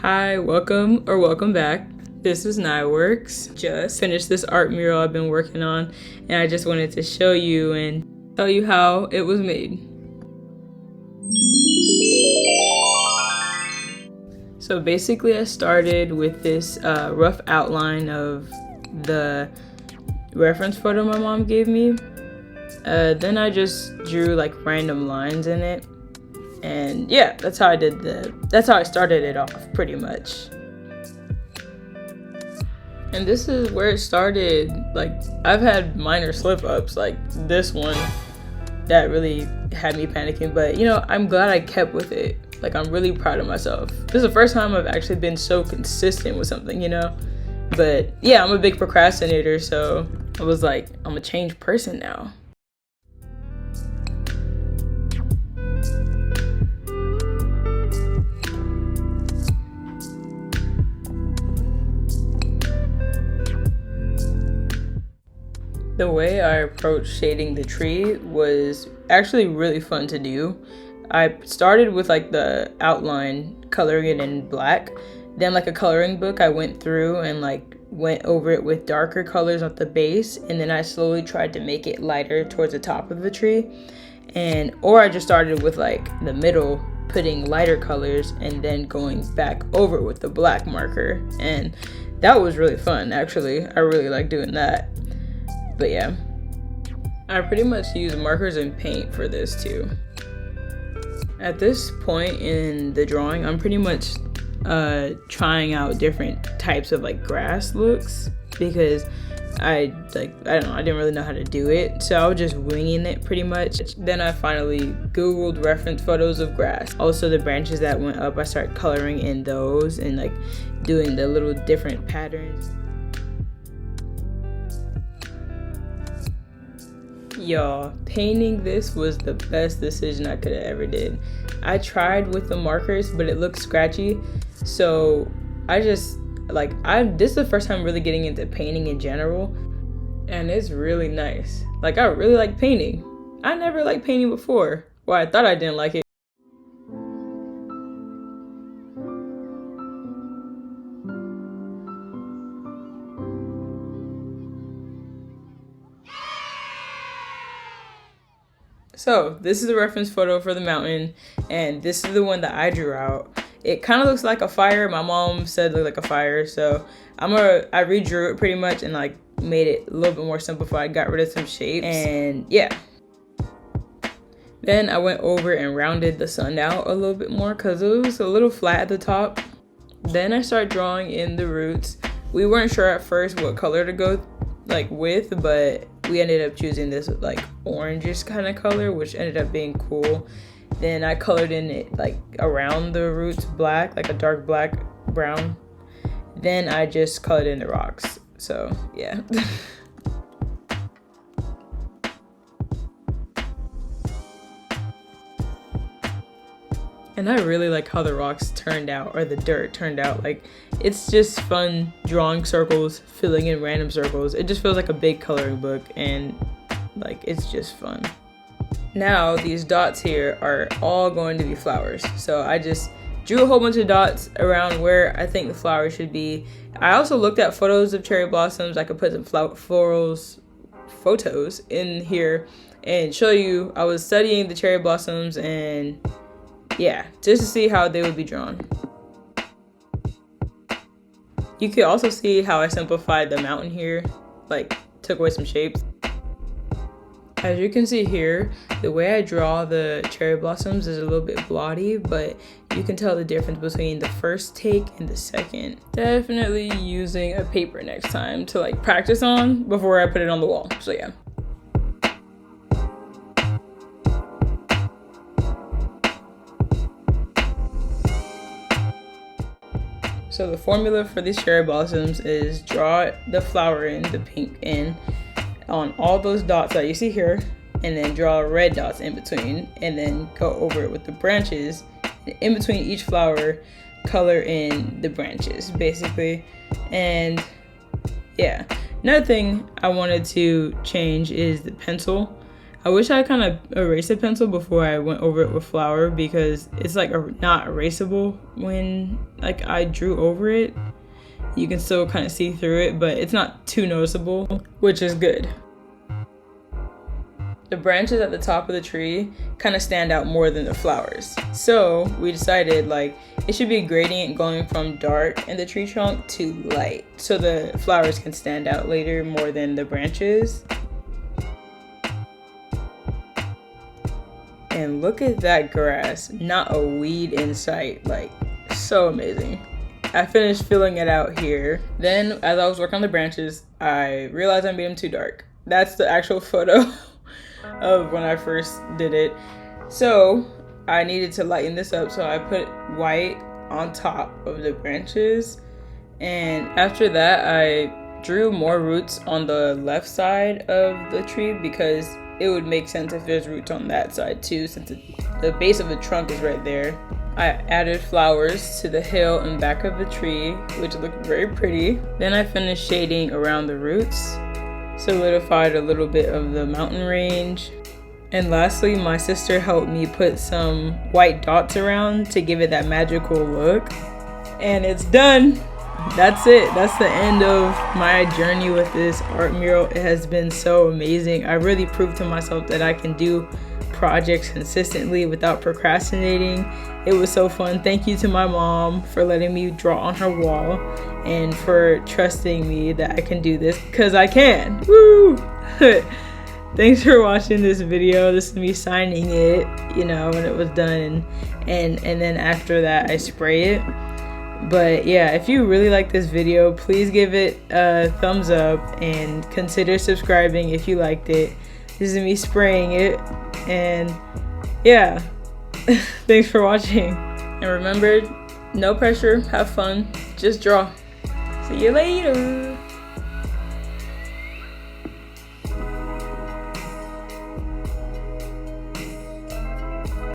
Hi, welcome back. This is Nyworks. Just finished this art mural I've been working on, and I just wanted to show you and tell you how it was made. So basically I started with this rough outline of the reference photo my mom gave me. Then I just drew like random lines in it. And yeah, that's how I started it off pretty much. And this is where it started. Like, I've had minor slip ups like this one that really had me panicking, but I'm glad I kept with it. Like, I'm really proud of myself. This is the first time I've actually been so consistent with something, But yeah, I'm a big procrastinator, so I was like, I'm a changed person now. The way I approached shading the tree was actually really fun to do. I started with like the outline, coloring it in black. Then like a coloring book, I went through and like went over it with darker colors at the base, and then I slowly tried to make it lighter towards the top of the tree. Or I just started with like the middle, putting lighter colors and then going back over it with the black marker. And that was really fun, actually. I really like doing that. But yeah, I pretty much use markers and paint for this too. At this point in the drawing, I'm pretty much trying out different types of like grass looks because I didn't really know how to do it, so I was just winging it pretty much. Then I finally googled reference photos of grass. Also the branches that went up, I started coloring in those and like doing the little different patterns. Y'all, painting this was the best decision I could have ever did. I tried with the markers, but it looked scratchy, so I just this is the first time really getting into painting in general, and it's really nice. Like, I really like painting. I never liked painting before. Well, I thought I didn't like it. So this is a reference photo for the mountain, and this is the one that I drew out. It kind of looks like a fire. My mom said it looked like a fire, so I redrew it pretty much and like made it a little bit more simplified, got rid of some shapes, and yeah. Then I went over and rounded the sun out a little bit more because it was a little flat at the top. Then I started drawing in the roots. We weren't sure at first what color to go with, but we ended up choosing this like orangish kind of color, which ended up being cool. Then I colored in it like around the roots black, like a dark black brown. Then I just colored in the rocks. So yeah. And I really like how the rocks turned out, or the dirt turned out. Like, it's just fun drawing circles, filling in random circles. It just feels like a big coloring book, and like, it's just fun. Now these dots here are all going to be flowers. So I just drew a whole bunch of dots around where I think the flowers should be. I also looked at photos of cherry blossoms. I could put some photos in here and show you. I was studying the cherry blossoms, and yeah, just to see how they would be drawn. You can also see how I simplified the mountain here, like took away some shapes. As you can see here, the way I draw the cherry blossoms is a little bit blotty, but you can tell the difference between the first take and the second. Definitely using a paper next time to like practice on before I put it on the wall, so yeah. So the formula for these cherry blossoms is draw the flower in, the pink in, on all those dots that you see here, and then draw red dots in between, and then go over it with the branches. In between each flower, color in the branches, basically. And yeah, another thing I wanted to change is the pencil. I wish I kind of erased a pencil before I went over it with flour, because it's like not erasable when like I drew over it. You can still kind of see through it, but it's not too noticeable, which is good. The branches at the top of the tree kind of stand out more than the flowers. So we decided like it should be a gradient going from dark in the tree trunk to light, so the flowers can stand out later more than the branches. And look at that grass, not a weed in sight, like so amazing. I finished filling it out here. Then as I was working on the branches, I realized I made them too dark. That's the actual photo of when I first did it. So I needed to lighten this up, so I put white on top of the branches. And after that, I drew more roots on the left side of the tree, because it would make sense if there's roots on that side too, since the base of the trunk is right there. I added flowers to the hill and back of the tree, which looked very pretty. Then I finished shading around the roots, solidified a little bit of the mountain range. And lastly, my sister helped me put some white dots around to give it that magical look. And it's done. That's it. That's the end of my journey with this art mural. It has been so amazing. I really proved to myself that I can do projects consistently without procrastinating. It was so fun. Thank you to my mom for letting me draw on her wall and for trusting me that I can do this, because I can. Woo! Thanks for watching this video. This is me signing it, you know, when it was done, and then after that I spray it. But yeah, if you really like this video, please give it a thumbs up and consider subscribing if you liked it. This is me spraying it, and yeah. Thanks for watching, and remember, no pressure, have fun, just draw. See you later.